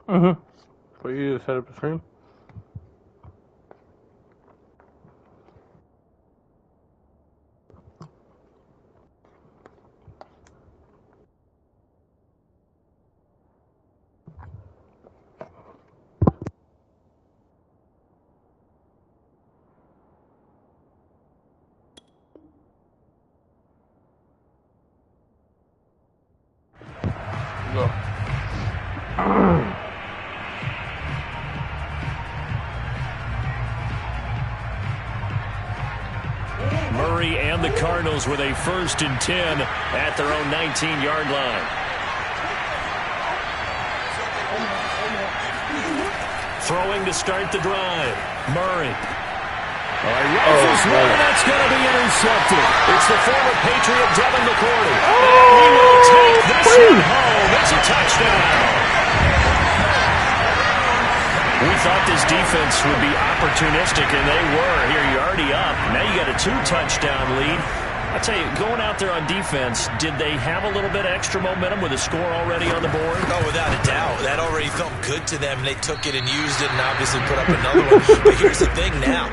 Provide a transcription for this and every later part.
Mm-hmm. For you to set up the stream. Go. Murray and the Cardinals with a 1st and 10 at their own 19-yard line. Throwing to start the drive. Murray. Rifles one, and that's going to be intercepted. It's the former Patriot Devin McCourty. He will take this one home. It's a touchdown. We thought this defense would be opportunistic, and they were. Here, you're already up. Now you got a 2-touchdown lead. I tell you, going out there on defense, did they have a little bit of extra momentum with a score already on the board? Oh, without a doubt. That already felt good to them. They took it and used it and obviously put up another one. But here's the thing now.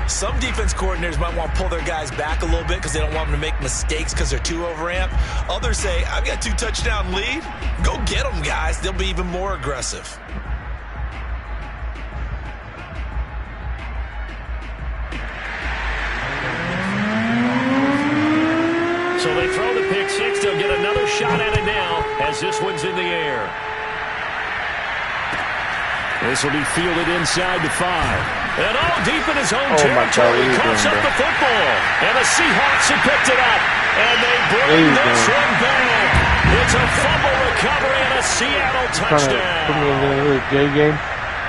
Some defense coordinators might want to pull their guys back a little bit because they don't want them to make mistakes because they're too overamped. Others say, I've got a 2-touchdown lead. Go get them, guys. They'll be even more aggressive. So they throw the pick six. They'll get another shot at it now as this one's in the air. This will be fielded inside the 5. And all deep in his own territory. He coughs up the football. And the Seahawks have picked it up. And they bring this one back. It's a fumble recovery and a Seattle touchdown. Put me in the J game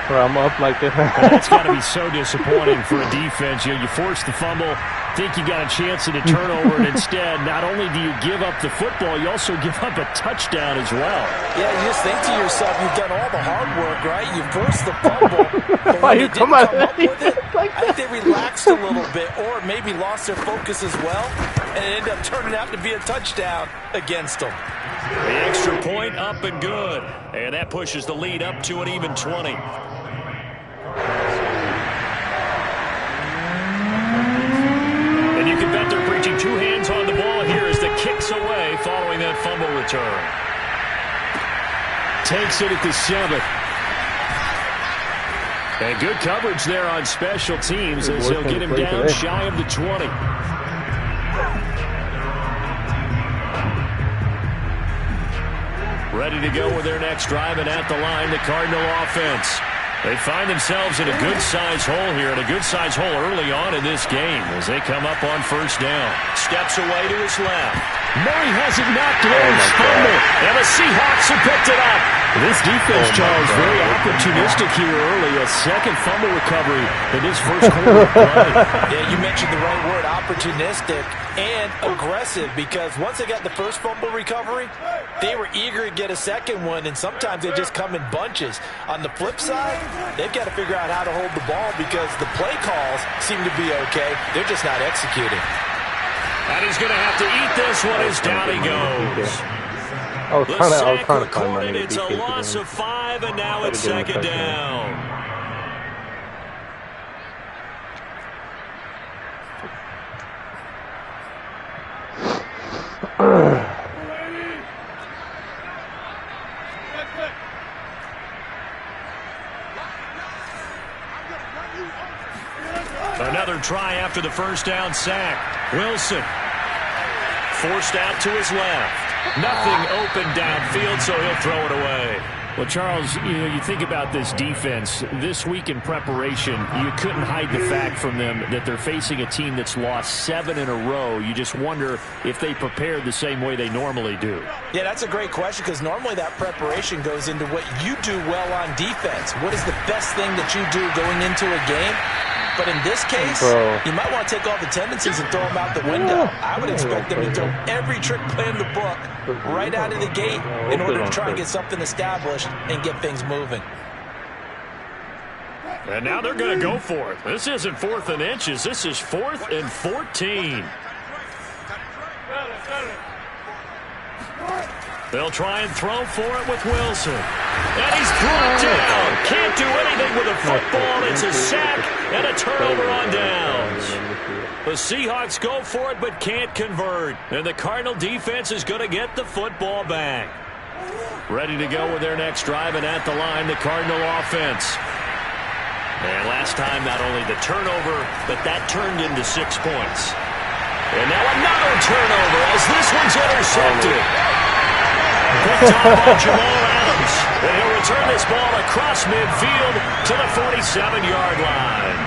where I'm up like this. That's got to be so disappointing for a defense. You force the fumble, think you got a chance at a turnover, and instead, not only do you give up the football, you also give up a touchdown as well. Yeah, you just think to yourself, you've done all the hard work, right? You forced the fumble. Why you come up with it? I think they relaxed a little bit, or maybe lost their focus as well, and it ended up turning out to be a touchdown against them. The extra point up and good, and that pushes the lead up to an even 20. And you can bet they're preaching 2 hands on the ball here as the kick's away following that fumble return. Takes it at the 7. And good coverage there on special teams as they'll get him down shy of the 20. Ready to go with their next drive, and at the line, the Cardinal offense. They find themselves in a good-sized hole here, and a good-sized hole early on in this game as they come up on 1st down. Steps away to his left. Murray has it knocked loose. Fumble, and the Seahawks have picked it up. This defense, Charles, very opportunistic here early. A second fumble recovery in this first quarter of play. Yeah, you mentioned the right word, opportunistic and aggressive, because once they got the first fumble recovery, they were eager to get a second one, and sometimes they just come in bunches. On the flip side, they've got to figure out how to hold the ball because the play calls seem to be okay. They're just not executing. And he's going to have to eat this one as down he goes. I was trying to find money. It's a loss of 5, and now it's 2nd down. Another try after the 1st down sack. Wilson forced out to his left. Nothing open downfield, so he'll throw it away. Well, Charles, you think about this defense. This week in preparation, you couldn't hide the fact from them that they're facing a team that's lost 7 in a row. You just wonder if they prepared the same way they normally do. Yeah, that's a great question because normally that preparation goes into what you do well on defense. What is the best thing that you do going into a game? But in this case, you might want to take all the tendencies and throw them out the window. I would expect them to throw every trick play in the book right out of the gate in order to try and get something established and get things moving. And now they're going to go for it. This isn't 4th and inches. This is 4th and 14. They'll try and throw for it with Wilson. And he's blocked it. football. It's a sack and a turnover on downs. The Seahawks go for it but can't convert. And the Cardinal defense is going to get the football back. Ready to go with their next drive, and at the line, the Cardinal offense. And last time, not only the turnover, but that turned into 6 points. And now another turnover as this one's intercepted. Picked off by Jamal Adams. And he'll return this ball across midfield to the 47-yard line.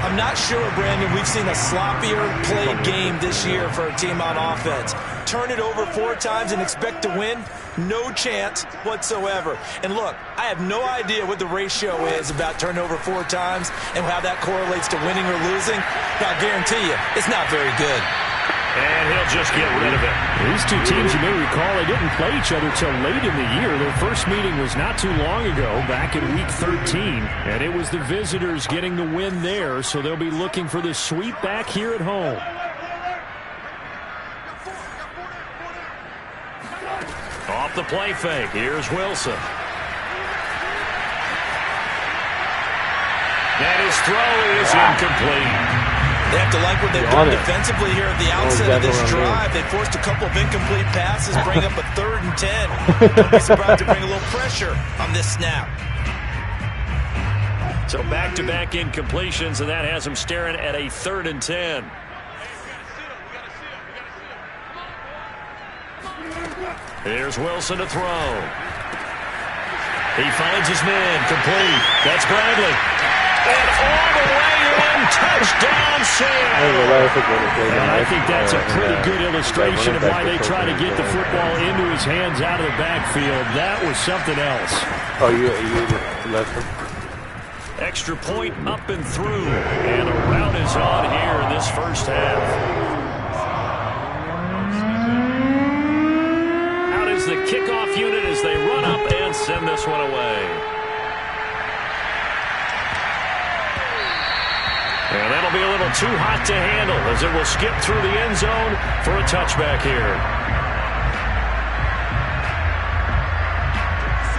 I'm not sure, Brandon, we've seen a sloppier played game this year for a team on offense. Turn it over 4 times and expect to win? No chance whatsoever. And look, I have no idea what the ratio is about turnover 4 times and how that correlates to winning or losing. But I guarantee you, it's not very good. And he'll just get rid of it. These two teams, you may recall, they didn't play each other till late in the year. Their first meeting was not too long ago, back in Week 13. And it was the visitors getting the win there, so they'll be looking for the sweep back here at home. Off the play fake, here's Wilson. And his throw is incomplete. They have to like what they've done defensively here at the outset of this drive. They forced a couple of incomplete passes, bring up a 3rd and 10. Don't be surprised to bring a little pressure on this snap. So back-to-back incompletions, and that has them staring at a 3rd and 10. Here's Wilson to throw. He finds his man, complete. That's Bradley. And all the way in, touchdown, Seattle. And I think that's a pretty good illustration of why they try to get the football into his hands out of the backfield. That was something else. Oh, you left him. Extra point up and through. And a rout is on here in this first half. Out is the kickoff unit as they run up and send this one away. And that'll be a little too hot to handle as it will skip through the end zone for a touchback here.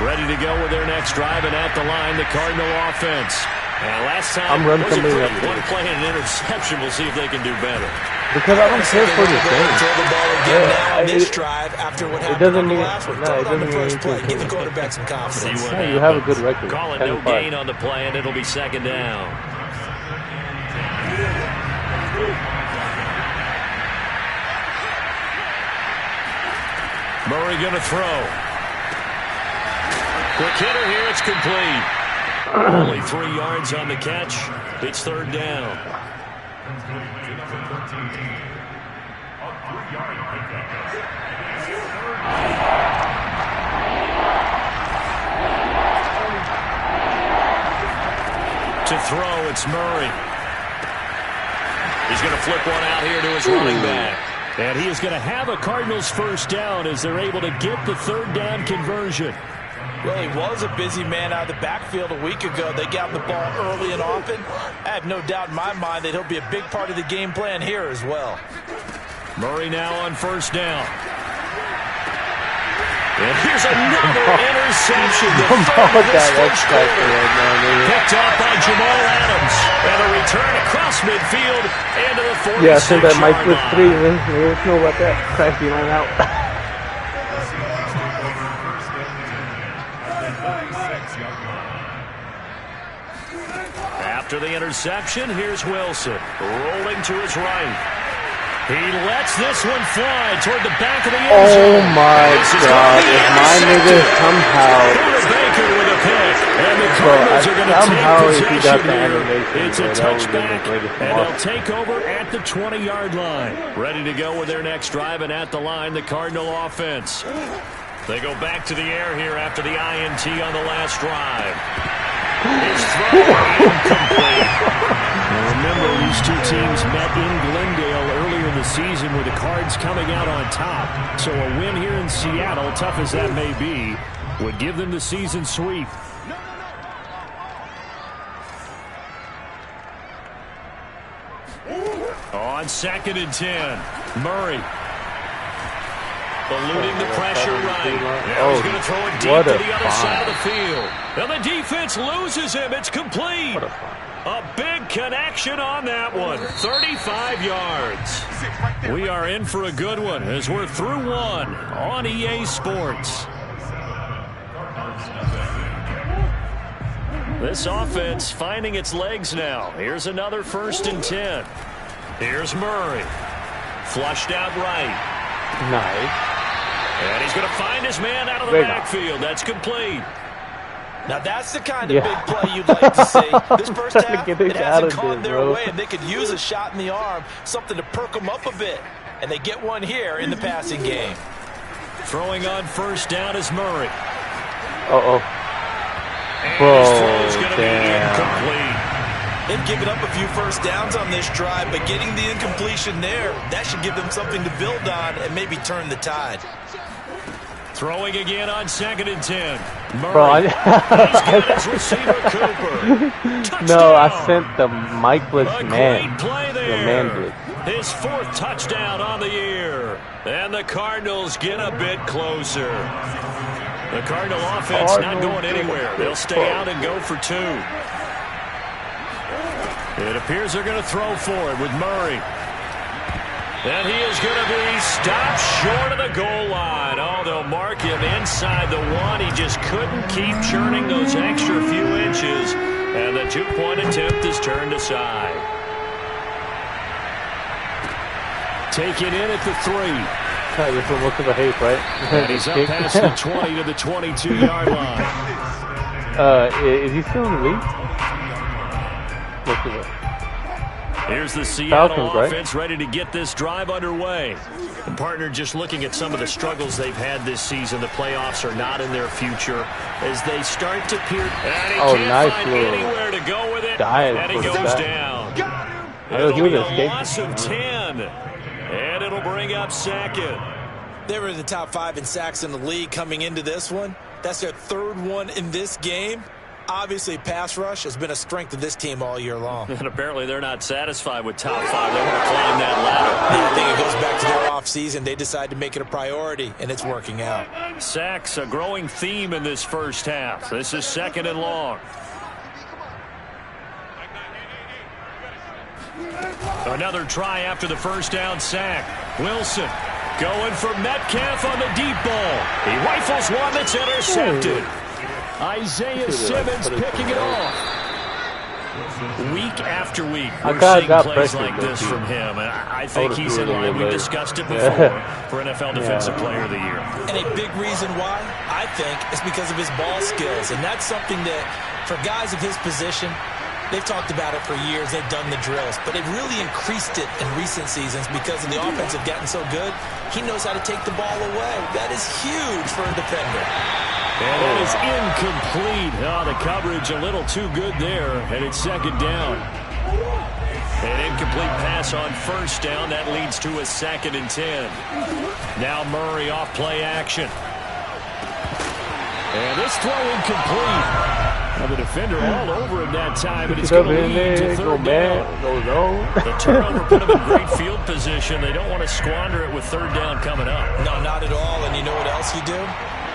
Ready to go with their next drive, and at the line, the Cardinal offense. And last time was a pretty one play and an interception. We'll see if they can do better. Because I don't care for this game. Throw the ball again now on this drive after what happened on the last one. Throw it on the first play. Give the quarterback some confidence. You have a good record. Call it no gain on the play, and it'll be 2nd down. Murray going to throw. Quick hitter here, it's complete. Only 3 yards on the catch. It's 3rd down. To throw, it's Murray. He's going to flip one out here to his running back. And he is going to have a Cardinals first down as they're able to get the 3rd down conversion. Well, he was a busy man out of the backfield a week ago. They got the ball early and often. I have no doubt in my mind that he'll be a big part of the game plan here as well. Murray now on 1st down. And here's another interception. The third of this first quarter. Picked off by Jamal Adams. And a return across midfield into the 46-yard line. Yeah, I think that might flip 3. There's no about that. Cracking line out. After the interception, here's Wilson. Rolling to his right. He lets this one fly toward the back of the end zone. Oh my God! If my nigga somehow, Baker with a pick, and the Cardinals are going to take possession here. It's a touchback, and they'll take over at the 20-yard line. Ready to go with their next drive, and at the line, the Cardinal offense. They go back to the air here after the INT on the last drive. His throw incomplete. Now remember, these two teams met in Glendale earlier in the season with the Cards coming out on top. So a win here in Seattle, tough as that may be, would give them the season sweep. On 2nd and 10, Murray. eluding the pressure right. Now he's going to throw it deep to the other side of the field. And the defense loses him. It's complete. A big connection on that one. 35 yards. We are in for a good one as we're through one on EA Sports. This offense finding its legs now. Here's another 1st and 10. Here's Murray. Flushed out right. Nice. And he's going to find his man out of the backfield. That's complete. Now that's the kind of big play you'd like to see. This first half, it hasn't gone their way, and they could use a shot in the arm, something to perk them up a bit. And they get one here in the passing game. Throwing on 1st down is Murray. Uh-oh. And his throw's going to be incomplete. They've given up a few 1st downs on this drive, but getting the incompletion there, that should give them something to build on and maybe turn the tide. Throwing again on 2nd and 10. Murray. Bro, He's got his receiver, Cooper. no, I sent the Mikeless man. Great play there. The man did. His 4th touchdown on the year. And the Cardinals get a bit closer. The Cardinal offense not going anywhere. They'll stay out and go for 2. It appears they're going to throw for it with Murray. And he is going to be stopped short of the goal line. Oh, they'll mark him inside the 1. He just couldn't keep churning those extra few inches. And the 2-point attempt is turned aside. Taken in at the 3. This one looks like a hate, right? And he's up past the 20 to the 22-yard line. Is he still in the league? Look at it. Here's the Seattle Falcons, offense ready to get this drive underway. And partner, just looking at some of the struggles they've had this season, the playoffs are not in their future as they start to peer. And he can't find anywhere to go with it. And he goes down. It'll be a loss of 10. And it'll bring up 2nd. They were in the top 5 in sacks in the league coming into this one. That's their 3rd one in this game. Obviously, pass rush has been a strength of this team all year long. And apparently they're not satisfied with top 5. They want to climb that ladder. I think it goes back to their offseason. They decide to make it a priority, and it's working out. Sacks, a growing theme in this first half. This is 2nd and long. Another try after the 1st down sack. Wilson going for Metcalf on the deep ball. He rifles one that's intercepted. Isaiah Simmons picking it off. Week after week, we're seeing plays like this from him. And I think he's in line. We discussed it before for NFL Defensive Player of the Year. And a big reason why, I think, is because of his ball skills. And that's something that, for guys of his position, they've talked about it for years. They've done the drills. But they've really increased it in recent seasons because the offense have gotten so good. He knows how to take the ball away. That is huge for a defender. And that is incomplete. Oh, the coverage a little too good there. And it's 2nd down. An incomplete pass on 1st down. That leads to a 2nd and 10. Now Murray off play action. And this throw incomplete. Now the defender all over him that time, but it's going to lead to 3rd down. The turnover put him in great field position. They don't want to squander it with 3rd down coming up. No, not at all. And you know what else you do?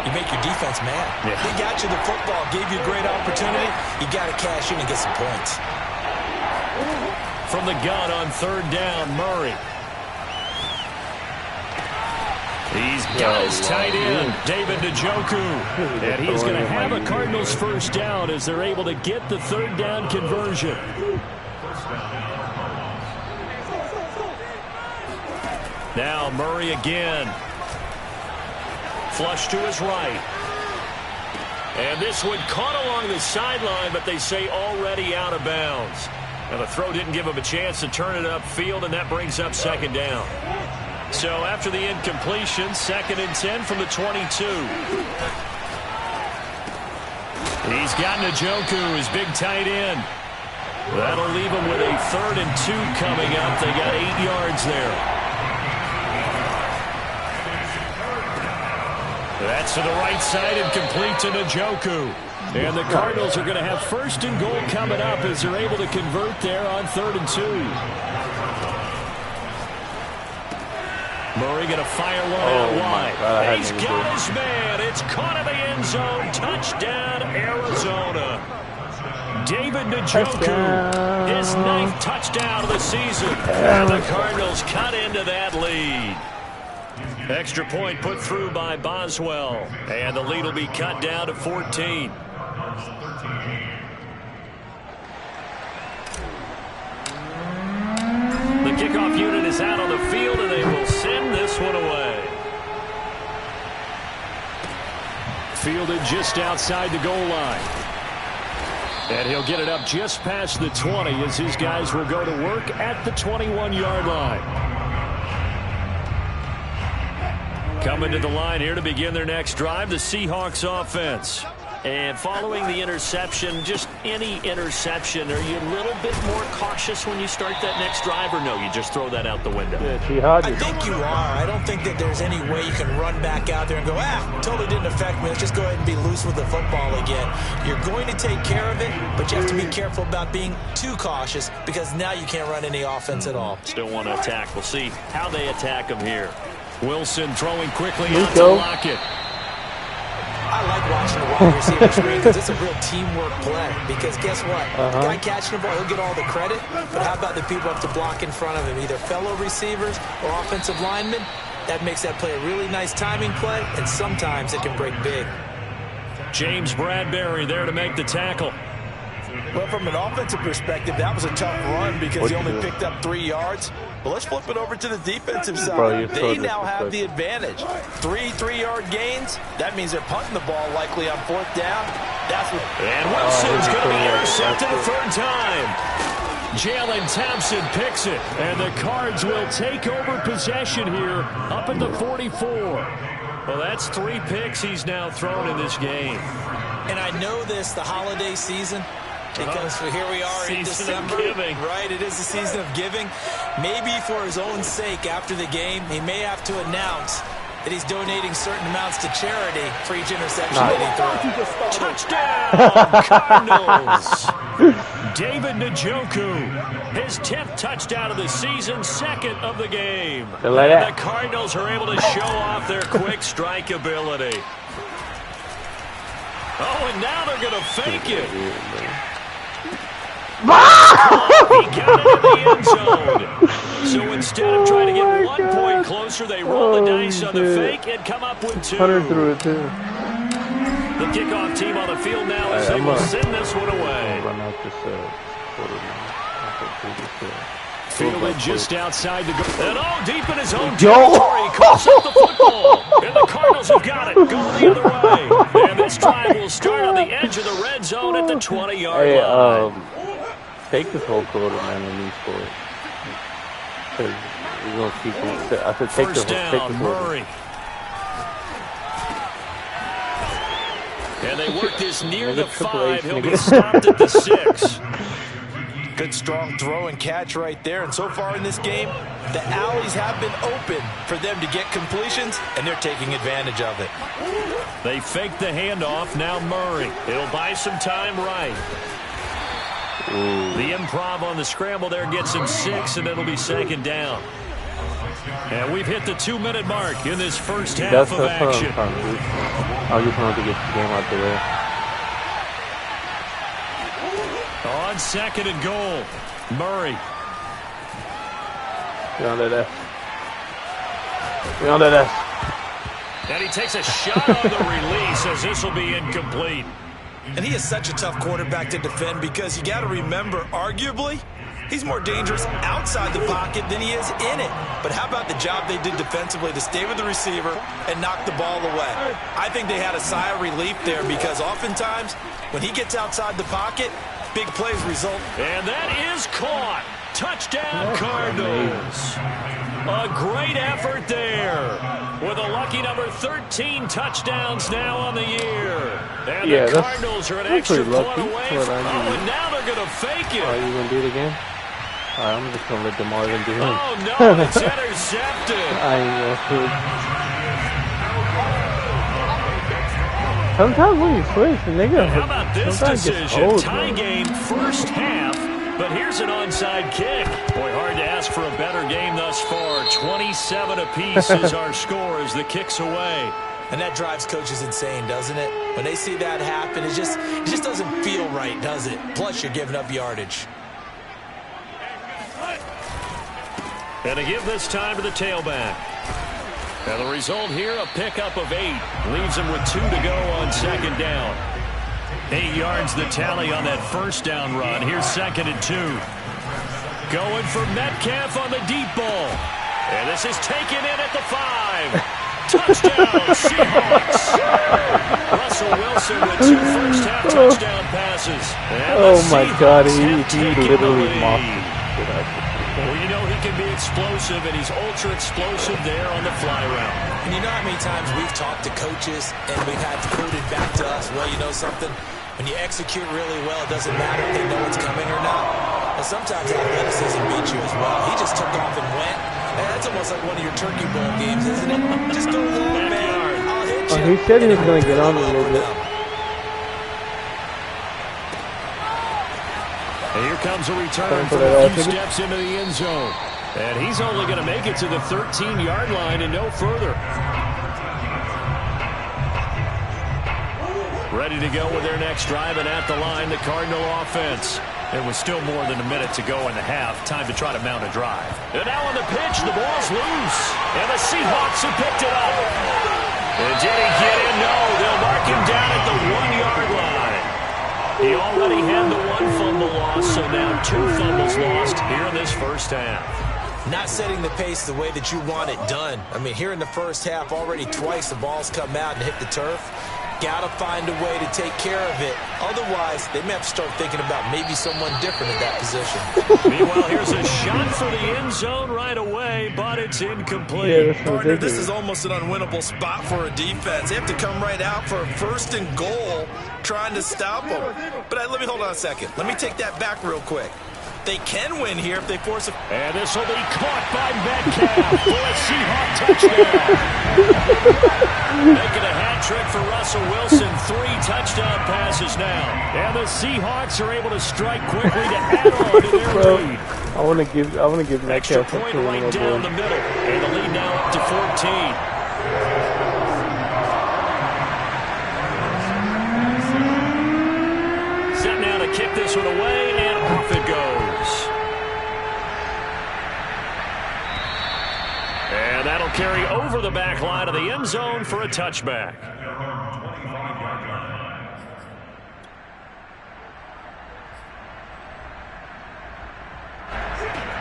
You make your defense mad. Yeah. They got you the football, gave you a great opportunity. You got to cash in and get some points. From the gun on 3rd down, Murray. He's got his tight end, David Njoku. And he's going to have a Cardinals 1st down as they're able to get the 3rd down conversion. Now Murray again. Flush to his right. And this one caught along the sideline, but they say already out of bounds. Now the throw didn't give him a chance to turn it upfield, and that brings up 2nd down. So after the incompletion, 2nd and 10 from the 22. He's got Njoku, his big tight end. That'll leave him with a 3rd and 2 coming up. They got 8 yards there. That's to the right side and complete to Njoku. And the Cardinals are going to have 1st and goal coming up as they're able to convert there on 3rd and 2. Murray going to fire one out wide. He's got his man. It's caught in the end zone. Touchdown, Arizona. David Njoku, his 9th touchdown of the season. And the Cardinals cut into that lead. Extra point put through by Boswell. And the lead will be cut down to 14. The kickoff unit is out on the field, and they will send this one away. Fielded just outside the goal line. And he'll get it up just past the 20 as his guys will go to work at the 21-yard line. Coming to the line here to begin their next drive, the Seahawks offense. And following the interception, just any interception, are you a little bit more cautious when you start that next drive, or no, you just throw that out the window? I think you are. I don't think that there's any way you can run back out there and go, totally didn't affect me. Let's just go ahead and be loose with the football again. You're going to take care of it, but you have to be careful about being too cautious because now you can't run any offense at all. Still want to attack. We'll see how they attack them here. Wilson throwing quickly out to Lockett. I like watching the wide receiver screen because it's a real teamwork play. Because guess what? The guy catching the ball, he'll get all the credit. But how about the people up to block in front of him? Either fellow receivers or offensive linemen. That makes that play a really nice timing play. And sometimes it can break big. James Bradbury there to make the tackle. Well, from an offensive perspective, that was a tough run because he only picked up 3 yards. But let's flip it over to the defensive side. They now have the advantage. 3 3-yard gains. That means they're punting the ball likely on 4th down. That's what. And Wilson's going to be intercepted a 3rd time. Jalen Thompson picks it. And the Cards will take over possession here up at the 44. Well, that's 3 picks he's now thrown in this game. And I know this, the holiday season, because here we are in December, right? It is the season of giving. Maybe for his own sake after the game, he may have to announce that he's donating certain amounts to charity for each interception that he throws. Touchdown, Cardinals! David Njoku, his 10th touchdown of the season, 2nd of the game. And the Cardinals are able to show off their quick strike ability. Oh, and now they're going to fake it. He got it in the end zone. So instead of trying to get 1 point closer, they roll the dice on the fake and come up with 2. Hunter threw it too. The kickoff team on the field now as they will send this one away. Fielded just outside the goal. And all deep in his own territory. Calls up the football. And the Cardinals have got it. Go the other way. And this drive will start on the edge of the red zone at the 20-yard line. Take this whole quarter, man, and you score it. Because we're going to keep it. I said take First down, Murray. And they work this near the 5. He'll be stopped at the 6. Good strong throw and catch right there. And so far in this game, the alleys have been open for them to get completions, and they're taking advantage of it. They fake the handoff. Now Murray. It'll buy some time right. The improv on the scramble there gets him 6, and it'll be 2nd down. And we've hit the 2-minute mark in this first half of action. I just wanted to get the game out the way. On 2nd and goal, Murray. Beyond that. And he takes a shot on the release as this will be incomplete. And he is such a tough quarterback to defend because you got to remember, arguably, he's more dangerous outside the pocket than he is in it. But how about the job they did defensively to stay with the receiver and knock the ball away? I think they had a sigh of relief there because oftentimes when he gets outside the pocket, big plays result. And that is caught. Touchdown, Cardinals. A great effort there with a lucky number 13 touchdowns now on the year. And the Cardinals are an extra point away from and now they're going to fake it. Are you going to do it again? I'm just going to let DeMarvin do it. Oh, no, it's intercepted. Sometimes when you switch, the nigga. How about this decision? Tie game, first half. But here's an onside kick. Boy, hard to ask for a better game thus far. 27 apiece is our score as the kick's away. And that drives coaches insane, doesn't it? When they see that happen, it just doesn't feel right, does it? Plus, you're giving up yardage. And to give this time to the tailback. And the result here, a pickup of 8. Leaves him with 2 to go on second down. 8 yards the tally on that first down run. Here's 2nd and 2. Going for Metcalf on the deep ball. And this is taken in at the 5. Touchdown, Seahawks. Russell Wilson with 2 first-half touchdown passes. Oh, my God. He literally mocked him. Well, you know he can be explosive, and he's ultra-explosive there on the fly route. And you know how many times we've talked to coaches and we've had quoted back to us, well, you know something? When you execute really well, it doesn't matter if they know it's coming or not. And sometimes athleticism beats you as well. He just took off and went. And that's almost like one of your Turkey Bowl games, isn't it? Just go long, man. I'll hit you. He said he was going to get on a little bit. And here comes a return from a few steps into the end zone. And he's only going to make it to the 13-yard line and no further. Ready to go with their next drive, and at the line, the Cardinal offense. It was still more than a minute to go in the half. Time to try to mount a drive. And now on the pitch, the ball's loose. And the Seahawks have picked it up. And did he get in? No, they'll mark him down at the 1-yard line. He already had the 1 fumble loss, so now 2 fumbles lost here in this first half. Not setting the pace the way that you want it done. I mean, here in the first half, already twice the ball's come out and hit the turf. Got to find a way to take care of it. Otherwise, they may have to start thinking about maybe someone different in that position. Meanwhile, here's a shot for the end zone right away, but it's incomplete. Yeah, Partner, this is almost an unwinnable spot for a defense. They have to come right out for a 1st and goal trying to stop them. But let me hold on a second. Let me take that back real quick. They can win here if they force a... And this will be caught by Metcalf for a Seahawk touchdown. Making a hat trick for Russell Wilson. 3 touchdown passes now. And the Seahawks are able to strike quickly to add on to their lead. I want to give Extra Metcalf point right down the middle. And the lead now up to 14. Set now to kick this one away, and off it goes. And that'll carry over the back line of the end zone for a touchback.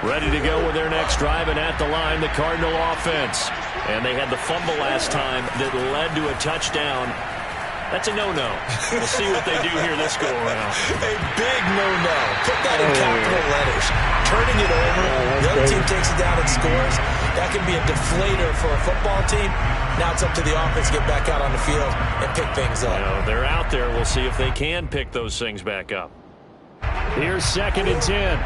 Ready to go with their next drive, and at the line, the Cardinal offense. And they had the fumble last time that led to a touchdown. That's a no-no. We'll see what they do here this go-around. A big no-no. Put that in capital letters. Turning it over, the other team takes it down and scores. That can be a deflator for a football team. Now it's up to the offense to get back out on the field and pick things up. You know, they're out there. We'll see if they can pick those things back up. Here's 2nd and 10.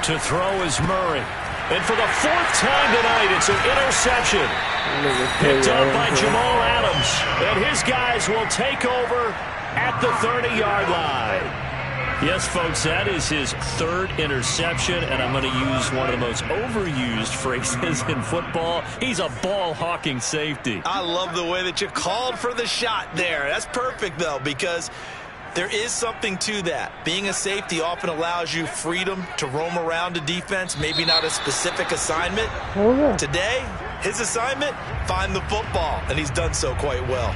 To throw is Murray. And for the 4th time tonight, it's an interception. Picked up by Jamal Adams. And his guys will take over at the 30-yard line. Yes, folks, that is his 3rd interception, and I'm going to use one of the most overused phrases in football. He's a ball-hawking safety. I love the way that you called for the shot there. That's perfect, though, because there is something to that. Being a safety often allows you freedom to roam around a defense, maybe not a specific assignment. Today, his assignment, find the football, and he's done so quite well.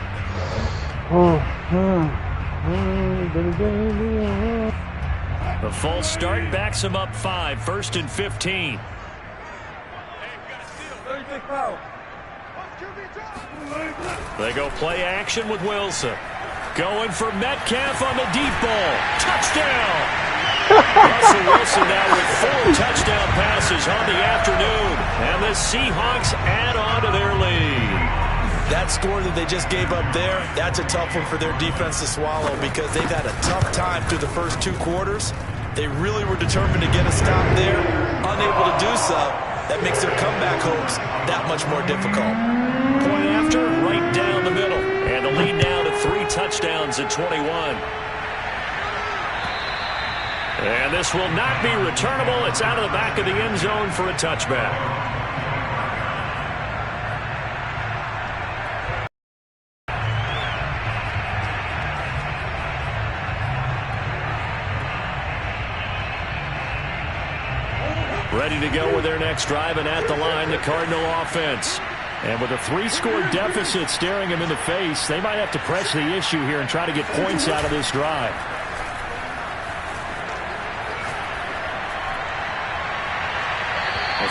The false start backs him up 5, 1st and 15. They go play action with Wilson. Going for Metcalf on the deep ball. Touchdown! Russell Wilson now with 4 touchdown passes on the afternoon. And the Seahawks add on to their lead. That score that they just gave up there, that's a tough one for their defense to swallow because they've had a tough time through the first 2 quarters. They really were determined to get a stop there, unable to do so. That makes their comeback hopes that much more difficult. Point after, right down the middle. And the lead now to 3 touchdowns at 21. And this will not be returnable. It's out of the back of the end zone for a touchback. Ready to go with their next drive, and at the line, the Cardinal offense. And with a 3-score deficit staring them in the face, they might have to press the issue here and try to get points out of this drive.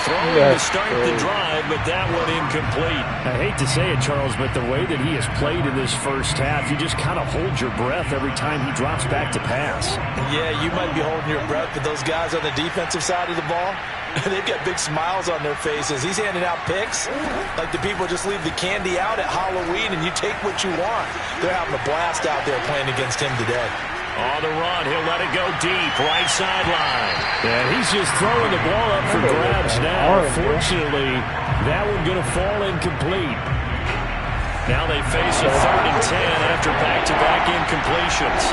Throwing to start the drive, but that one incomplete. I hate to say it, Charles, but the way that he has played in this first half, you just kind of hold your breath every time he drops back to pass. Yeah, you might be holding your breath, but those guys on the defensive side of the ball, they've got big smiles on their faces. He's handing out picks like the people just leave the candy out at Halloween and you take what you want. They're having a blast out there playing against him today. On the run, he'll let it go deep, right sideline. And he's just throwing the ball up for grabs now. Fortunately, that one going to fall incomplete. Now they face a 3rd and 10 after back-to-back incompletions.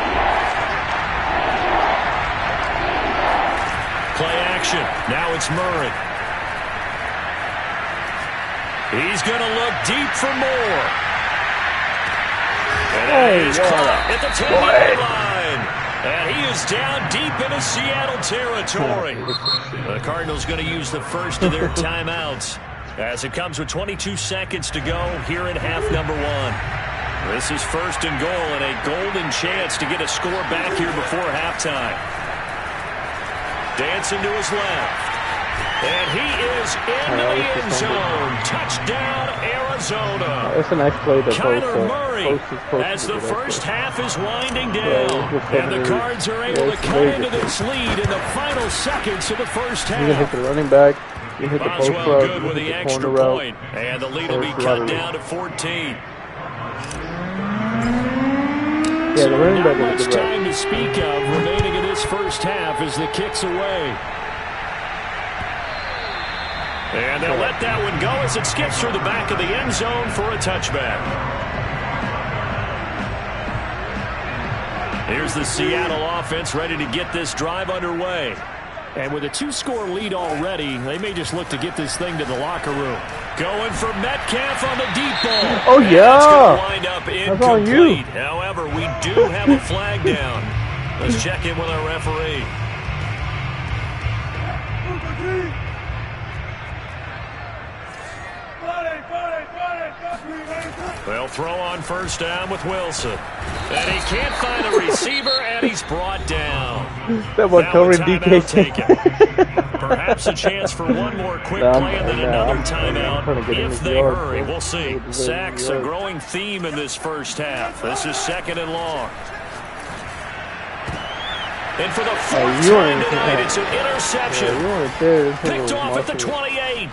Play action. Now it's Murray. He's going to look deep for more. And he's caught at the 10-yard line. And he is down deep into Seattle territory. The Cardinals going to use the first of their timeouts as it comes with 22 seconds to go here in half number 1. This is 1st and goal and a golden chance to get a score back here before halftime. Dancing to his left. And he is in the end zone. Touchdown, Arizona. That's a nice play. Kyler Murray, as the first half is winding down. And the Cards are able to cut into this lead in the final seconds of the first half. You can hit the running back. You hit the post route. Good with the extra point. And the lead will be cut down to 14. Yeah, the running back not much time to speak of remaining in this first half as the kick's away. And they'll let that one go as it skips through the back of the end zone for a touchback. Here's the Seattle offense ready to get this drive underway. And with a 2-score lead already, they may just look to get this thing to the locker room. Going for Metcalf on the deep ball. Oh, and yeah. That's going to wind up incomplete. That's on you. However, we do have a flag down. Let's check in with our referee. They'll throw on first down with Wilson. And he can't find a receiver, and he's brought down. That one covering DK taken. Perhaps a chance for one more quick play and then another timeout if they hurry. We'll see. Sacks a growing theme in this first half. This is 2nd and long. And for the 4th time tonight, it's an interception. Picked off at the 28.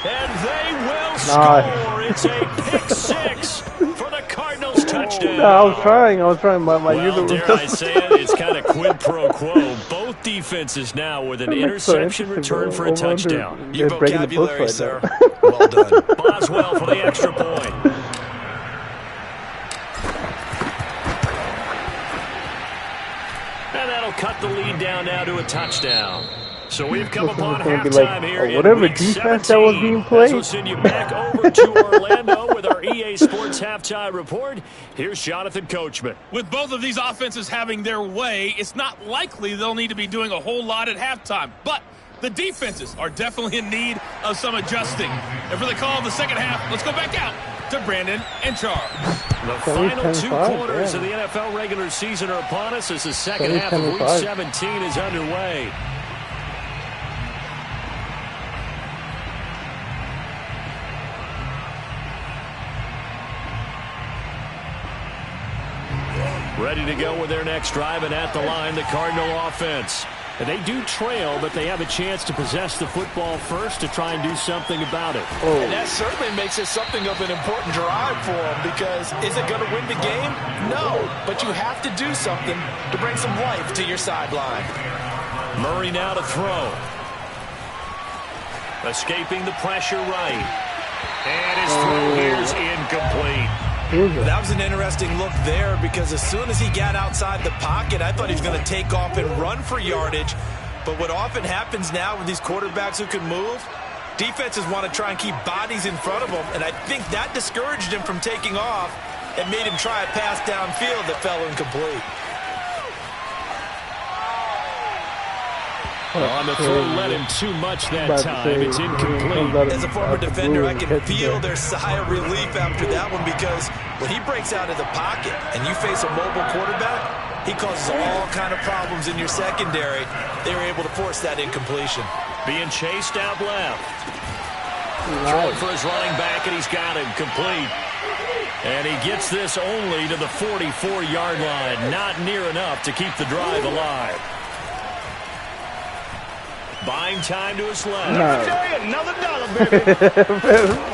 And they will score. It's a pick 6 for the Cardinals touchdown. No, I was trying. My well, dare I say it, it's kind of quid pro quo. Both defenses now with an interception return for a touchdown. Your vocabulary, sir. Well done. Boswell for the extra point. And that'll cut the lead down now to a touchdown. So we've come upon halftime here in whatever week defense 17. that was being played. We'll send you back over to Orlando with our EA Sports Halftime Report. Here's Jonathan Coachman. With both of these offenses having their way, it's not likely they'll need to be doing a whole lot at halftime. But the defenses are definitely in need of some adjusting. And for the call of the second half, let's go back out to Brandon and Charles. The final 2 quarters of the NFL regular season are upon us as the second half of Week 17 is underway. Ready to go with their next drive, and at the line, the Cardinal offense. And they do trail, but they have a chance to possess the football first to try and do something about it. And that certainly makes it something of an important drive for them, because is it going to win the game? No, but you have to do something to bring some life to your sideline. Murray now to throw. Escaping the pressure right. And his throw here is incomplete. That was an interesting look there, because as soon as he got outside the pocket, I thought he was going to take off and run for yardage. But what often happens now with these quarterbacks who can move, defenses want to try and keep bodies in front of them, and I think that discouraged him from taking off and made him try a pass downfield that fell incomplete. On the throw, let him too much that time. It's incomplete. As a former defender, I can feel their sigh of relief after that one, because when he breaks out of the pocket and you face a mobile quarterback, he causes all kind of problems in your secondary. They were able to force that incompletion. Being chased out left. Throwing for his running back, and he's got him complete. And he gets this only to the 44-yard line. Not near enough to keep the drive alive. Buying time to his left. Another dollar, baby.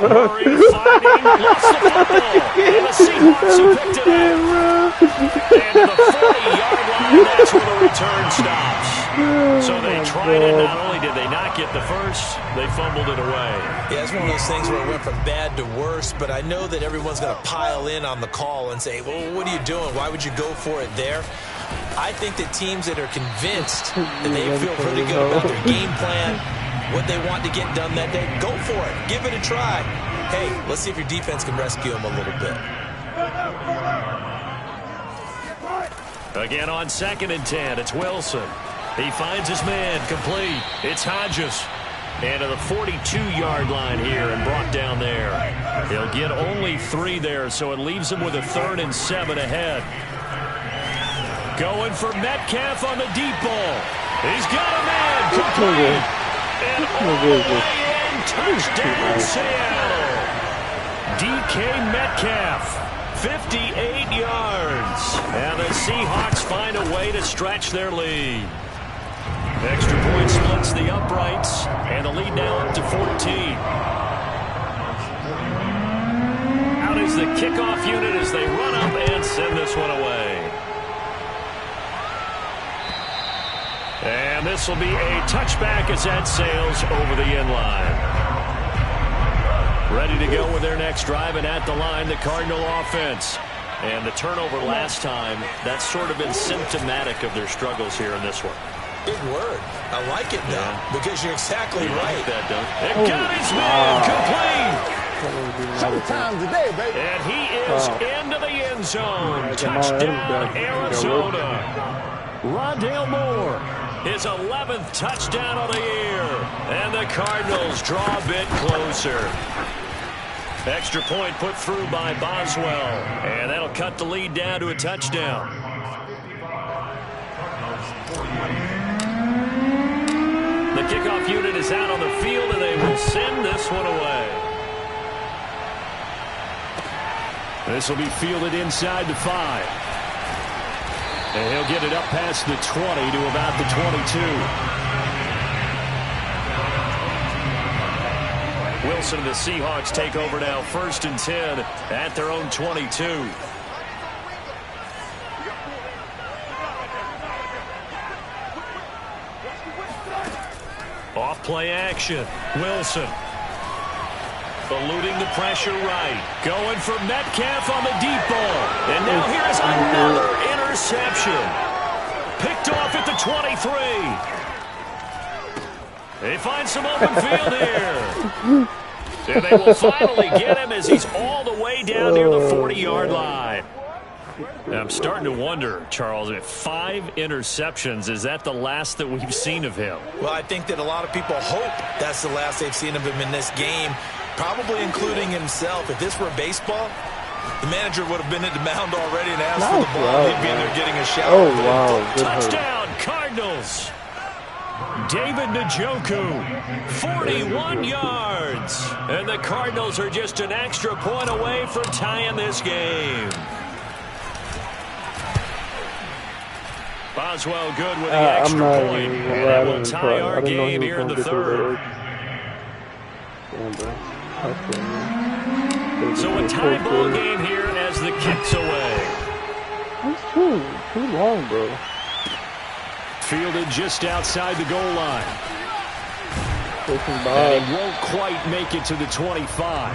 Murray fighting, lost the football. And the Seahawks who picked it up. And to the 40-yard line, that's where the return stops. So they tried it. Not only did they not get the first, they fumbled it away. Yeah, it's one of those things where it went from bad to worse, but I know that everyone's going to pile in on the call and say, well, what are you doing? Why would you go for it there? I think that teams that are convinced that they feel pretty good about their game plan, what they want to get done that day, go for it. Give it a try. Hey, let's see if your defense can rescue them a little bit. Again on 2nd and 10, it's Wilson. He finds his man, complete. It's Hodges. And to the 42-yard line here and brought down there. He'll get only 3 there, so it leaves him with a 3rd and 7 ahead. Going for Metcalf on the deep ball. He's got a man, complete. And all the way in, touchdown Seattle. DK Metcalf, 58 yards. And the Seahawks find a way to stretch their lead. Extra point splits the uprights, and the lead now up to 14. Out is the kickoff unit as they run up and send this one away. And this will be a touchback as that sails over the end line. Ready to go with their next drive, and at the line, the Cardinal offense. And the turnover last time, that's sort of been symptomatic of their struggles here in this one. Big word. I like it now, because you're exactly right. Like that, don't you? It got his man complete. Showtime today, baby. And he is into the end zone. Touchdown, Arizona. Rondale Moore, his 11th touchdown of the year. And the Cardinals draw a bit closer. Extra point put through by Boswell. And that'll cut the lead down to a touchdown. The kickoff unit is out on the field, and they will send this one away. This will be fielded inside the 5. And he'll get it up past the 20 to about the 22. Wilson and the Seahawks take over now, 1st and 10 at their own 22. Off play action. Wilson. Eluding the pressure right. Going for Metcalf on the deep ball. And now here's another interception. Picked off at the 23. They find some open field here. And they will finally get him as he's all the way down near the 40-yard line. I'm starting to wonder, Charles, if 5 interceptions, is that the last that we've seen of him? Well, I think that a lot of people hope that's the last they've seen of him in this game, probably including himself. If this were baseball, the manager would have been at the mound already and asked for the ball. He'd be in there getting a shout. Oh, wow. Touchdown, Cardinals. David Njoku, 41 yards. And the Cardinals are just an extra point away from tying this game. Boswell good with the extra point. And that will tie our game here in the third. So a tie ball game here as the kick's away. That's too long, bro. Fielded just outside the goal line. And he won't quite make it to the 25.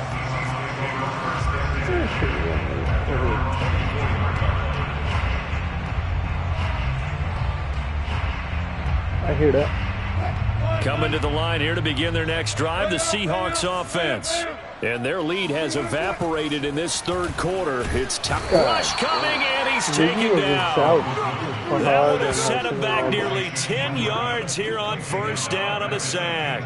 I hear that. Coming to the line here to begin their next drive, the Seahawks offense. And their lead has evaporated in this third quarter. It's top rush coming, and he's taken down. That will have set him back nearly 10 yards here on first down on the sack.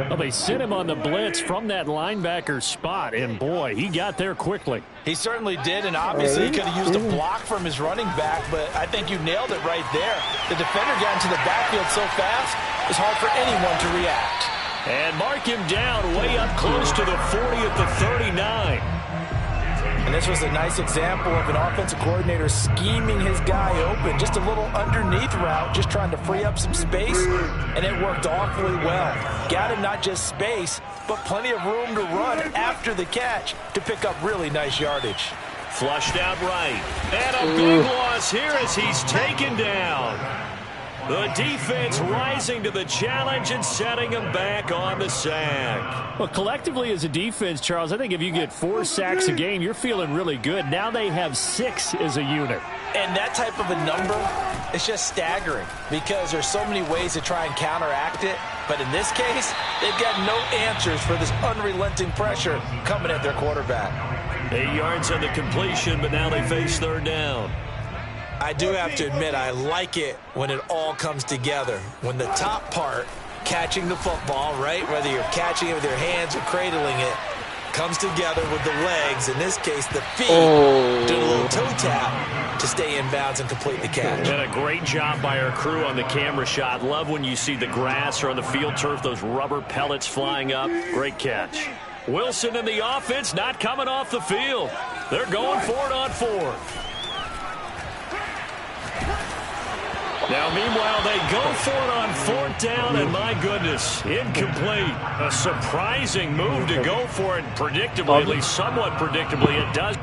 Well, they sent him on the blitz from that linebacker spot, and boy, he got there quickly. He certainly did, and obviously he could have used a block from his running back, but I think you nailed it right there. The defender got into the backfield so fast, it's hard for anyone to react. And mark him down way up close to the 40 at the 39. And this was a nice example of an offensive coordinator scheming his guy open. Just a little underneath route, just trying to free up some space, and it worked awfully well. Got him not just space, but plenty of room to run after the catch to pick up really nice yardage. Flushed out right. And a big loss here as he's taken down. The defense rising to the challenge and setting him back on the sack. Well, collectively as a defense, Charles, I think if you get 4 sacks a game, you're feeling really good. Now they have 6 as a unit. And that type of a number is just staggering because there's so many ways to try and counteract it. But in this case, they've got no answers for this unrelenting pressure coming at their quarterback. 8 yards on the completion, but now they face third down. I do have to admit, I like it when it all comes together. When the top part, catching the football, right, whether you're catching it with your hands or cradling it, comes together with the legs, in this case the feet, doing a little toe tap to stay in bounds and complete the catch. And a great job by our crew on the camera shot. Love when you see the grass or on the field turf, those rubber pellets flying up. Great catch. Wilson and the offense not coming off the field. They're going for it on 4th. Now, meanwhile, they go for it on 4th down, and my goodness, incomplete. A surprising move to go for it, predictably, at least somewhat predictably, it does.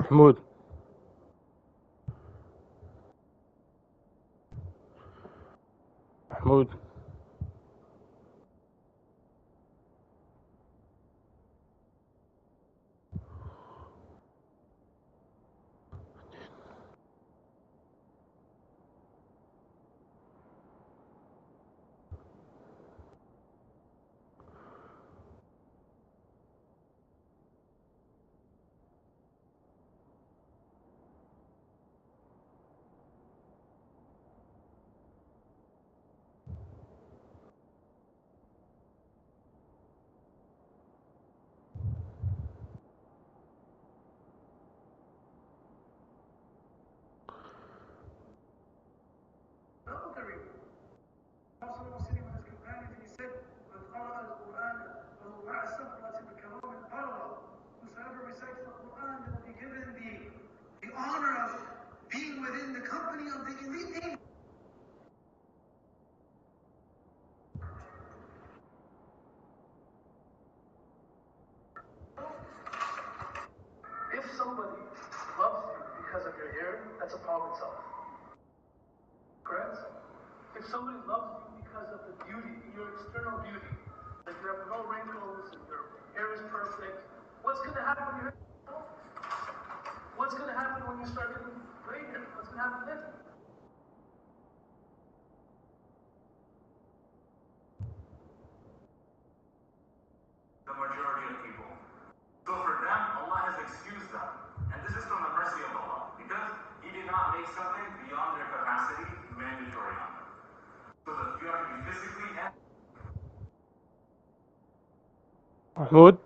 Mahmoud. Mahmoud. Mahmoud.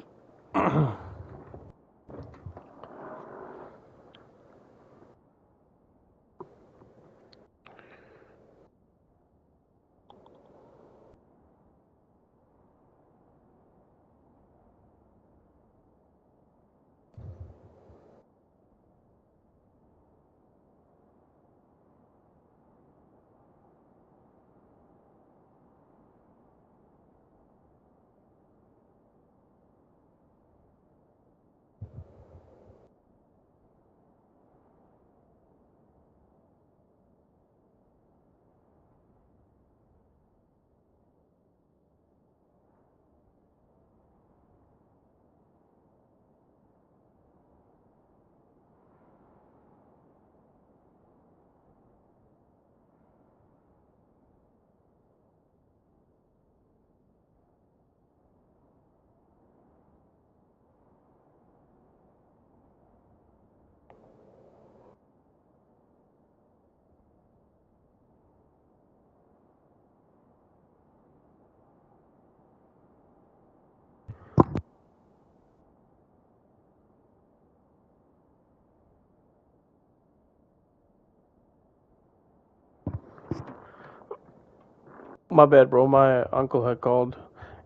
My bad, bro. My uncle had called,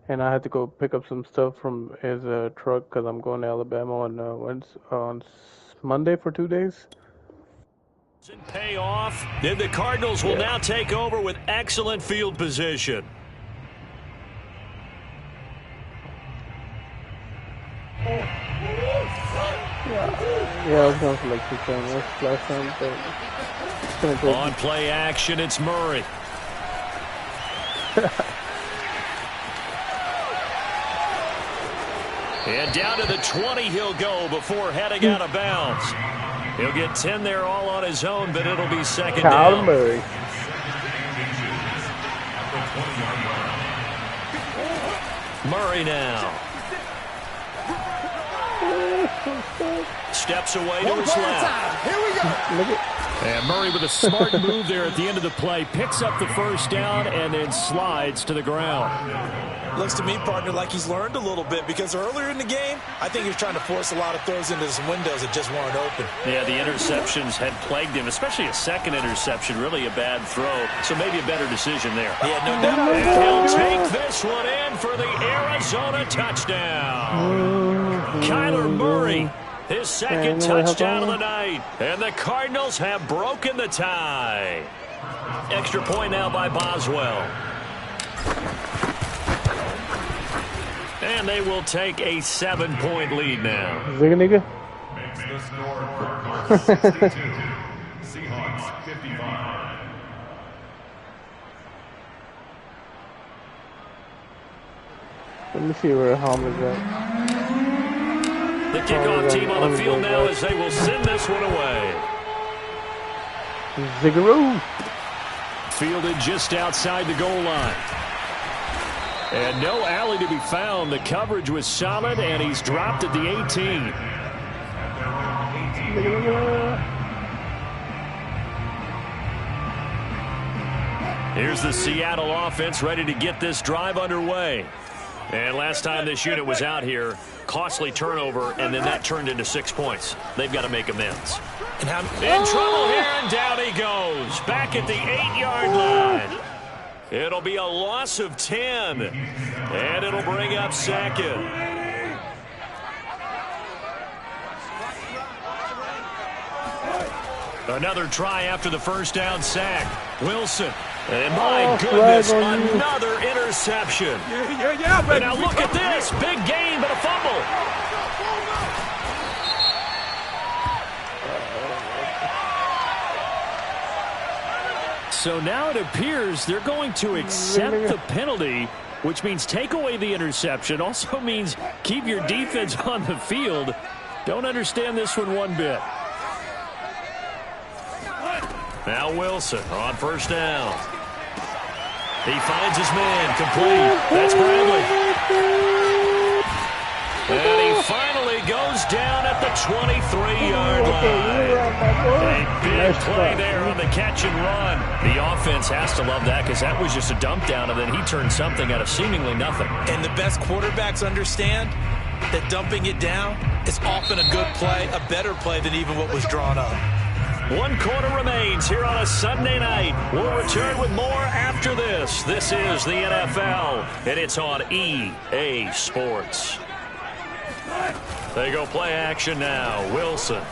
and I had to go pick up some stuff from his truck because I'm going to Alabama on Monday for 2 days. Pay off. Then the Cardinals will now take over with excellent field position. Yeah, I was going for like 2 times last time, but on play action, it's Murray. And down to the 20 he'll go before heading out of bounds. He'll get 10 there all on his own, but it'll be second down. Murray. Murray now. Steps away to his left. Here we go. And Murray with a smart move there at the end of the play. Picks up the first down and then slides to the ground. Looks to me, partner, like he's learned a little bit because earlier in the game, I think he was trying to force a lot of throws into some windows that just weren't open. Yeah, the interceptions had plagued him, especially a second interception, really a bad throw. So maybe a better decision there. Yeah, no doubt. And he'll take this one in for the Arizona touchdown. Kyler Murray, his second touchdown of the night. And the Cardinals have broken the tie. Extra point now by Boswell. And they will take a 7-point lead now. Zigga nigga. The score for Cardinals 62, Seahawks 55. Let me see where Helm is at. The kickoff team on the field now as they will send this one away. Zigaroo. Fielded just outside the goal line. And no alley to be found. The coverage was solid, and he's dropped at the 18. Here's the Seattle offense ready to get this drive underway. And last time this unit was out here, costly turnover, and then that turned into 6 points. They've got to make amends. In trouble here, and down he goes. Back at the 8-yard line. It'll be a loss of 10, and it'll bring up second. Another try after the first down sack. Wilson. And my goodness, another interception. Yeah, baby. And now look at this. Big gain, but a fumble. So now it appears they're going to accept the penalty, which means take away the interception. Also means keep your defense on the field. Don't understand this one bit. Now Wilson on first down. He finds his man, complete. That's Bradley. And he finally goes down at the 23-yard line. A big play there on the catch and run. The offense has to love that because that was just a dump down, and then he turned something out of seemingly nothing. And the best quarterbacks understand that dumping it down is often a good play, a better play than even what was drawn up. 1 quarter remains here on a Sunday night. We'll return with more after this. This is the NFL, and it's on EA Sports. They go play action now. Wilson.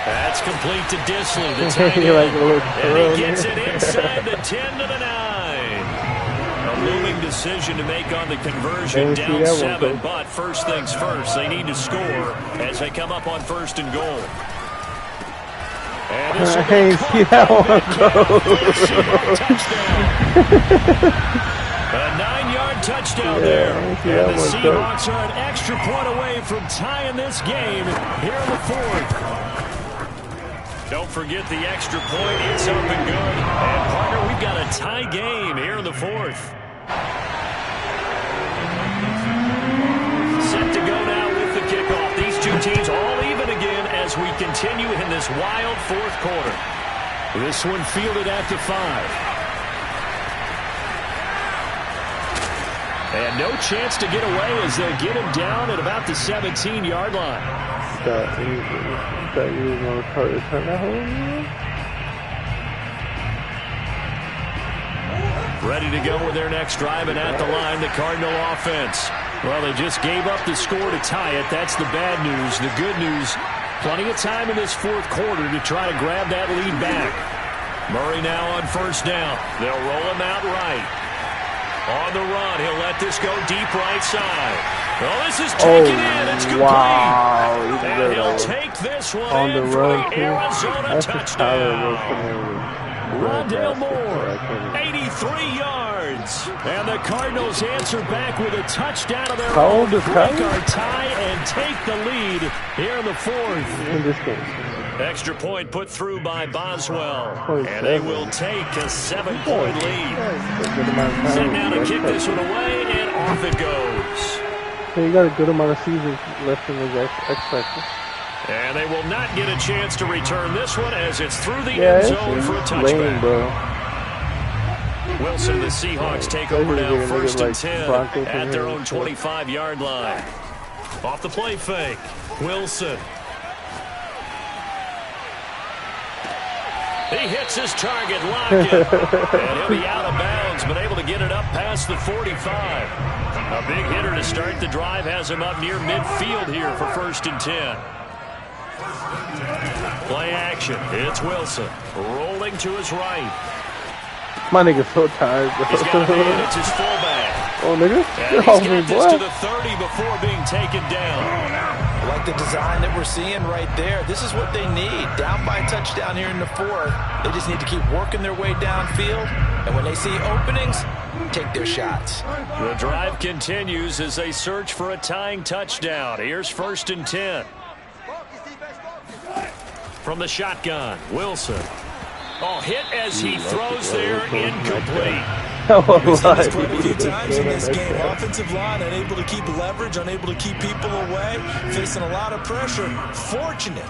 That's complete to Disley, the tight end. And he gets it inside the 10 to the 9. A looming decision to make on the conversion, down 7. But first things first, they need to score as they come up on first and goal. And this will be a 9-yard touchdown there. And the Seahawks are an extra point away from tying this game here in the 4th. Don't forget the extra point. It's up and good. And, partner, we've got a tie game here in the 4th. Set to go now with the kickoff. These two teams all even again as we continue in this wild 4th quarter. This one fielded at the 5. And no chance to get away as they get him down at about the 17-yard line. Thought you were going to return that home? Ready to go with their next drive, and at the line, the Cardinal offense. Well, they just gave up the score to tie it. That's the bad news. The good news, plenty of time in this 4th quarter to try to grab that lead back. Murray now on first down. They'll roll him out right. On the run, he'll let this go deep right side. Well, this is taken in. It's complete. Wow. And he'll take this one on in the for run, the Arizona touchdown. Rondale Moore, 83 yards. And the Cardinals answer back with a touchdown of their own to break our tie and take the lead here in the 4th. In this game. Extra point put through by Boswell. And they will take a 7-point lead. Set now to kick this one away, and off it goes. So you got a good amount of seasons left in the X Factor. And they will not get a chance to return this one as it's through the end zone for a touchback. Wilson, the Seahawks take over now, 1st and 10 at their own 25-yard line. Off the play fake, Wilson. He hits his target, Lockett, and he'll be out of bounds, but able to get it up past the 45. A big hitter to start the drive has him up near midfield here for 1st and 10. Play action. It's Wilson rolling to his right. My nigga's so tired, bro. He's got a man. It's his fullback. Oh, nigga. And he's got this to the 30 before being taken down. I like the design that we're seeing right there. This is what they need. Down by a touchdown here in the fourth. They just need to keep working their way downfield. And when they see openings, take their shots. The drive continues as they search for a tying touchdown. Here's 1st and 10. From the shotgun, Wilson. Oh, hit as he throws there, incomplete. We've seen this quite a few times in this game. Offensive line unable to keep leverage, unable to keep people away, facing a lot of pressure. Fortunate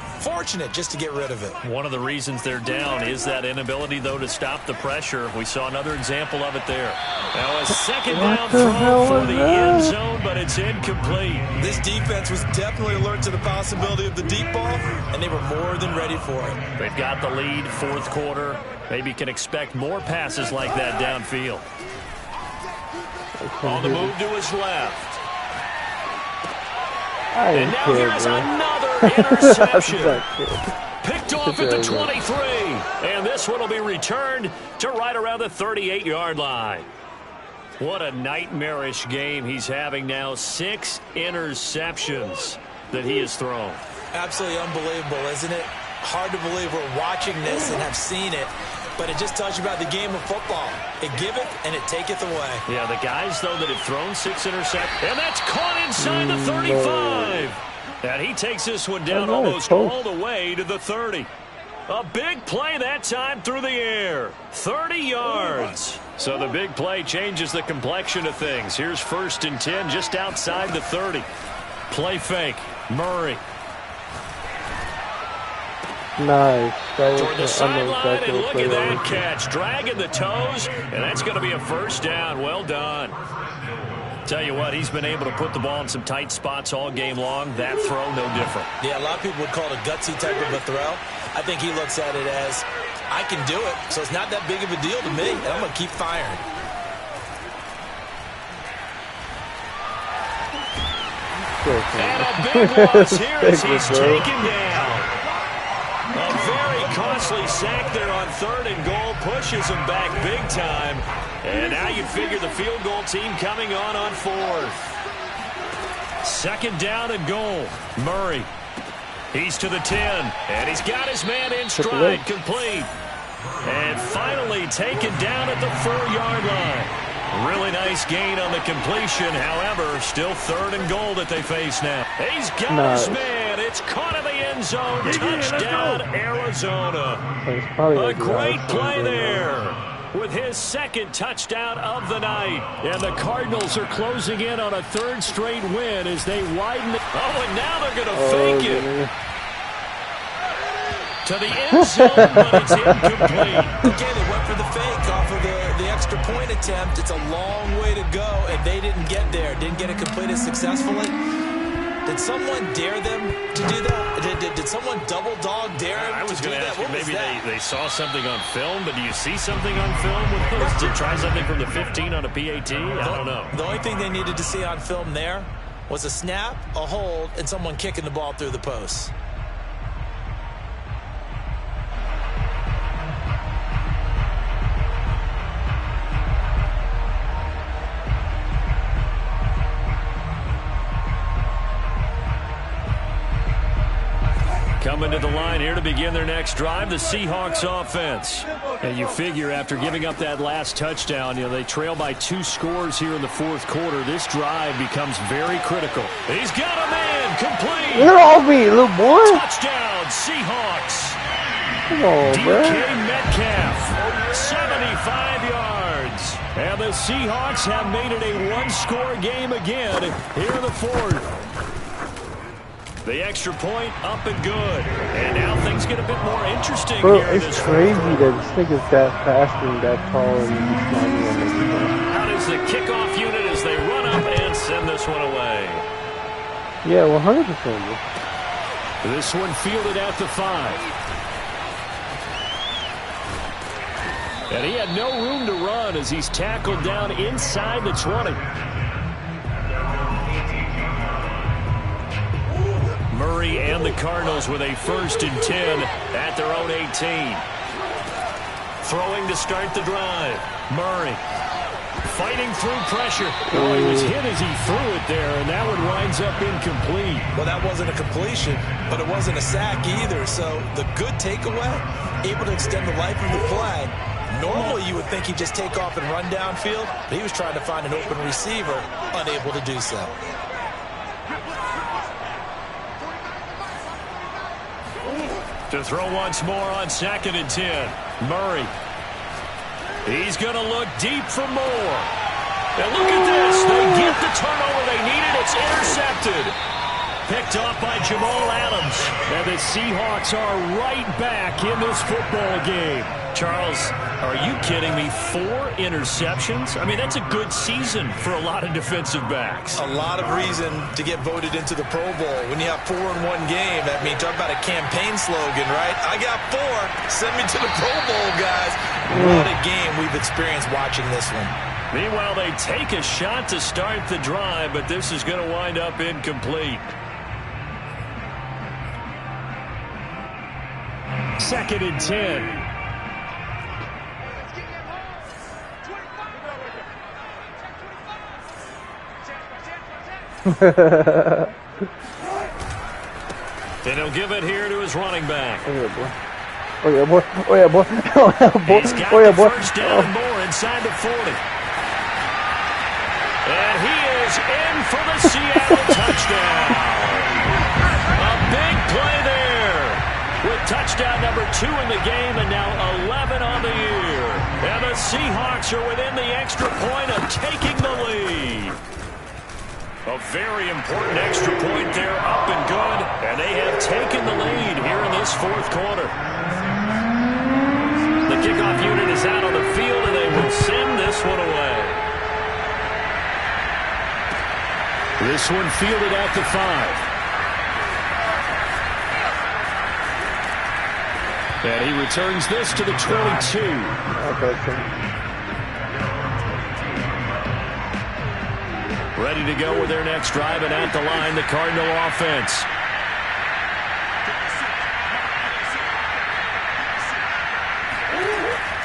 just to get rid of it. One of the reasons they're down is that inability, though, to stop the pressure. We saw another example of it there. Now a second down throw for the end zone, but it's incomplete. This defense was definitely alert to the possibility of the deep ball, and they were more than ready for it. They've got the lead, 4th quarter. Maybe can expect more passes like that downfield. On the move to his left. And now here's another interception. Picked off at the 23. And this one will be returned to right around the 38-yard line. What a nightmarish game he's having now. 6 interceptions that he has thrown. Absolutely unbelievable, isn't it? Hard to believe we're watching this and have seen it. But it just tells you about the game of football. It giveth and it taketh away. Yeah, the guys, though, that have thrown 6 interceptions. And that's caught inside the 35. And he takes this one down almost all the way to the 30. A big play that time through the air. 30 yards. So the big play changes the complexion of things. Here's 1st and 10 just outside the 30. Play fake. Murray. Nice. Toward the sideline, and look at that catch. Dragging the toes, and that's going to be a 1st down. Well done. Tell you what, he's been able to put the ball in some tight spots all game long. That throw, no different. Yeah, a lot of people would call it a gutsy type of a throw. I think he looks at it as, I can do it, so it's not that big of a deal to me, and I'm going to keep firing. And a big loss here as he's taken down. A very costly sack there on 3rd and goal. Pushes him back big time. And now you figure the field goal team coming on 4th. 2nd down and goal. Murray. He's to the 10. And he's got his man in stride, complete. And finally taken down at the 4-yard line. Really nice gain on the completion. However, still 3rd and goal that they face now. He's got his man. It's caught in the end zone. Touchdown, Arizona. A great play there with his 2nd touchdown of the night. And the Cardinals are closing in on a 3rd straight win as they widen it. Oh, and now they're going to fake it. To the end zone, but it's incomplete. Again, they went for the fake off of the extra point attempt. It's a long way to go, and they didn't get there. Didn't get it completed successfully. Did someone dare them to do that? Did someone double dog dare them I was to do going to that? ask you, What maybe was that? they saw something on film, but do you see something on film with those? To try something from the 15 on a PAT? I don't know. The only thing they needed to see on film there was a snap, a hold, and someone kicking the ball through the post. Coming to the line here to begin their next drive, the Seahawks offense. And you figure after giving up that last touchdown, they trail by 2 scores here in the 4th quarter. This drive becomes very critical. He's got a man, complete. You're all me, little boy. Touchdown, Seahawks. Come on, DK Metcalf, 75 yards. And the Seahawks have made it a 1-score game again here in the 4th. The extra point up and good. And now things get a bit more interesting. Bro, here. it's crazy that this thing is that fast and that tall and he's not even. How does the kickoff unit as they run up and send this one away? Yeah, 100%. This one fielded at the 5. And he had no room to run as he's tackled down inside the 20. Murray and the Cardinals with a 1st and 10 at their own 18. Throwing to start the drive. Murray fighting through pressure. Oh, he was hit as he threw it there, and that one winds up incomplete. Well, that wasn't a completion, but it wasn't a sack either. So the good takeaway, able to extend the life of the play. Normally, you would think he'd just take off and run downfield, but he was trying to find an open receiver, unable to do so. To throw once more on 2nd and 10. Murray. He's going to look deep for more. And look at this. They get the turnover they needed. It's intercepted. Picked off by Jamal Adams. And the Seahawks are right back in this football game. Charles, are you kidding me? 4 interceptions? I mean, that's a good season for a lot of defensive backs. A lot of reason to get voted into the Pro Bowl. When you have 4 in one game, I mean, talk about a campaign slogan, right? I got 4. Send me to the Pro Bowl, guys. What a game we've experienced watching this one. Meanwhile, they take a shot to start the drive, but this is going to wind up incomplete. 2nd and 10. Then he'll give it here to his running back. Oh yeah, boy. Oh yeah, boy. Oh yeah, boy. Oh yeah, boy. He's got oh yeah, boy. First down and more inside the 40. And he is in for the Seattle touchdown. A big play there. With touchdown number 2 in the game and now 11 on the year. And the Seahawks are within the extra point of taking the lead. A very important extra point there, up and good. And they have taken the lead here in this 4th quarter. The kickoff unit is out on the field, and they will send this one away. This one fielded at the 5. And he returns this to the 22. Ready to go with their next drive, and at the line, the Cardinal offense.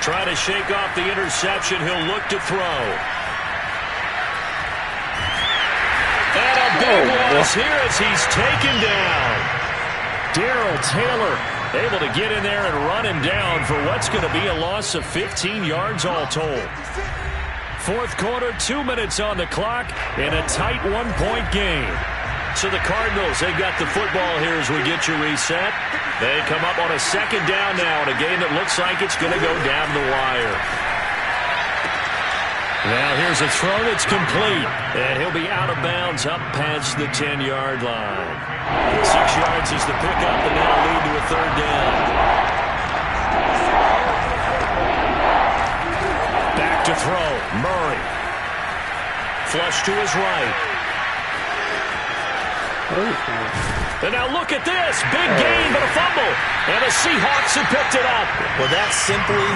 Try to shake off the interception. He'll look to throw. And a big loss here as he's taken down. Darrell Taylor able to get in there and run him down for what's going to be a loss of 15 yards all told. 4th quarter, 2 minutes on the clock in a tight 1-point game. So the Cardinals, they've got the football here as we get you reset. They come up on a 2nd down now in a game that looks like it's going to go down the wire. Now here's a throw that's complete, and he'll be out of bounds up past the 10-yard line. 6 yards is the pickup, and that'll lead to a 3rd down. Back to throw, Murray. Flush to his right. And now look at this. Big gain, but a fumble. And the Seahawks have picked it up. Well, that simply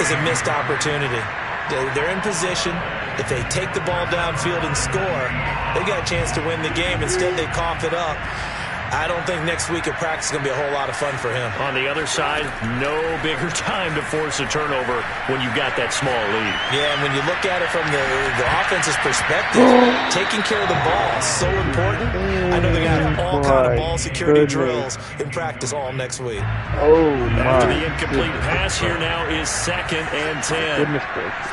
is a missed opportunity. They're in position. If they take the ball downfield and score, they got a chance to win the game. Instead, they cough it up. I don't think next week at practice is going to be a whole lot of fun for him. On the other side, no bigger time to force a turnover when you've got that small lead. Yeah, and when you look at it from the offense's perspective, taking care of the ball is so important. I know they're going to have all kind of ball security drills in practice all next week. Oh, my. After the incomplete pass here now is 2nd and 10. Goodness gracious.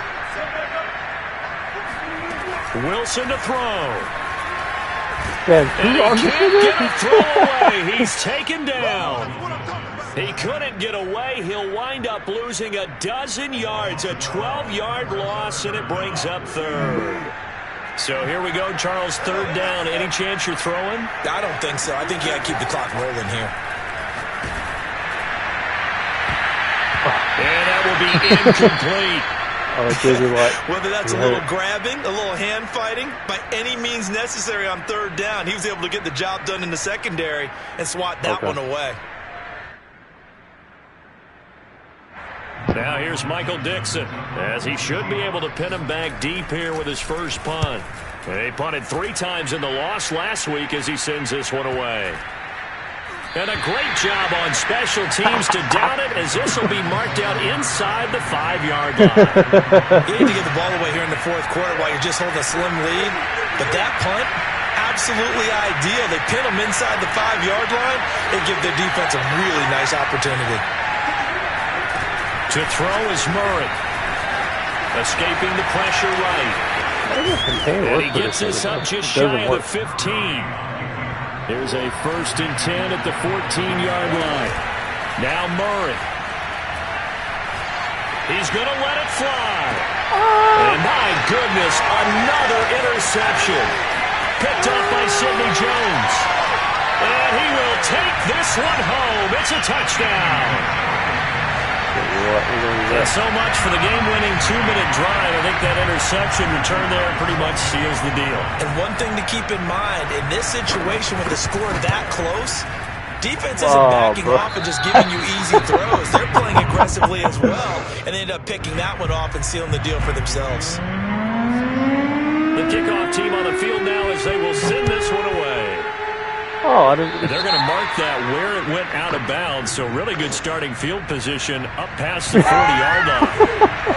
Wilson to throw. Man, And he can't get a throw away. He's taken down. He couldn't get away. He'll wind up losing a dozen yards, a 12-yard loss, and it brings up 3rd. So here we go, Charles, 3rd down. Any chance you're throwing? I don't think so. I think you got to keep the clock rolling here. And that will be incomplete. Whether that's a little grabbing, a little hand fighting, by any means necessary on 3rd down, he was able to get the job done in the secondary and swat that one away. Now here's Michael Dixon, as he should be able to pin him back deep here with his first punt. He punted 3 times in the loss last week as he sends this one away. And a great job on special teams to down it, as this will be marked out inside the 5-yard line. You need to get the ball away here in the fourth quarter while you're just holding a slim lead. But that punt, absolutely ideal. They pin them inside the 5-yard line. They give their defense a really nice opportunity. To throw is Murray. Escaping the pressure right. And he gets this up just shy of the 15. Here's a 1st and 10 at the 14-yard line. Now Murray. He's going to let it fly. And my goodness, another interception. Picked up by Sidney Jones. And he will take this one home. It's a touchdown. And so much for the game-winning 2-minute drive. I think that interception return there pretty much seals the deal. And one thing to keep in mind, in this situation with the score that close, defense isn't backing off and just giving you easy throws. They're playing aggressively as well, and they end up picking that one off and sealing the deal for themselves. The kickoff team on the field now as they will send this one away. Oh, I didn't. They're going to mark that where it went out of bounds, so really good starting field position up past the 40-yard line.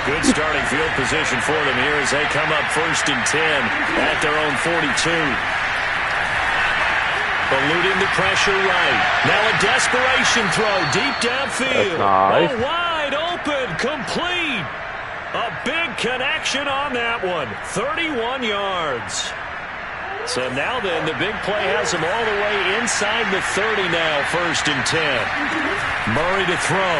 Good starting field position for them here as they come up 1st and 10 at their own 42. Eluding the pressure right. Now a desperation throw deep downfield. Nice. Oh, wide open, complete. A big connection on that one. 31 yards. So now then, the big play has him all the way inside the 30 now, 1st and 10. Murray to throw.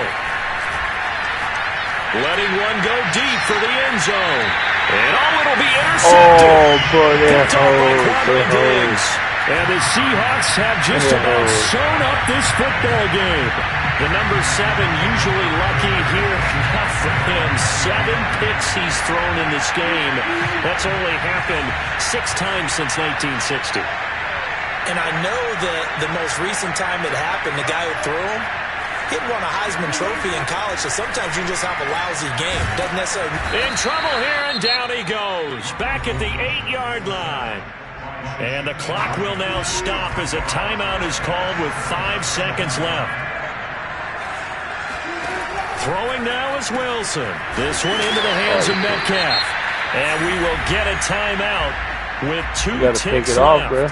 Letting one go deep for the end zone. And it'll be intercepted. Oh, boy, Picked up by Quandre Diggs. And the Seahawks have just about sewn up this football game. The number 7 usually lucky here. Not for him. 7 picks he's thrown in this game. That's only happened 6 times since 1960. And I know that the most recent time it happened, the guy who threw him, he had won a Heisman Trophy in college, so sometimes you just have a lousy game. Doesn't necessarily... In trouble here, and down he goes. Back at the 8-yard line. And the clock will now stop as a timeout is called with 5 seconds left. Throwing now is Wilson. This one into the hands of Metcalf. And we will get a timeout with 2 ticks left. Bro.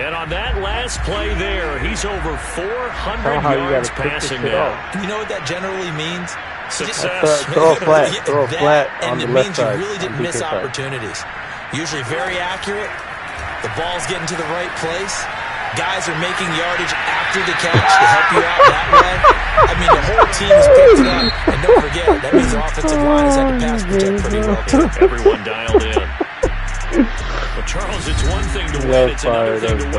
And on that last play there, he's over 400 yards passing now. And you know what that generally means? Success. Throw a flat on the left side. And it means you really didn't miss opportunities. Usually very accurate. The ball's getting to the right place. Guys are making yardage after the catch to help you out that way. I mean, the whole team has picked it up. And don't forget, that means the offensive line has had to pass protect pretty well, too. Everyone dialed in. But, Charles, it's one thing to win. It's another thing to win.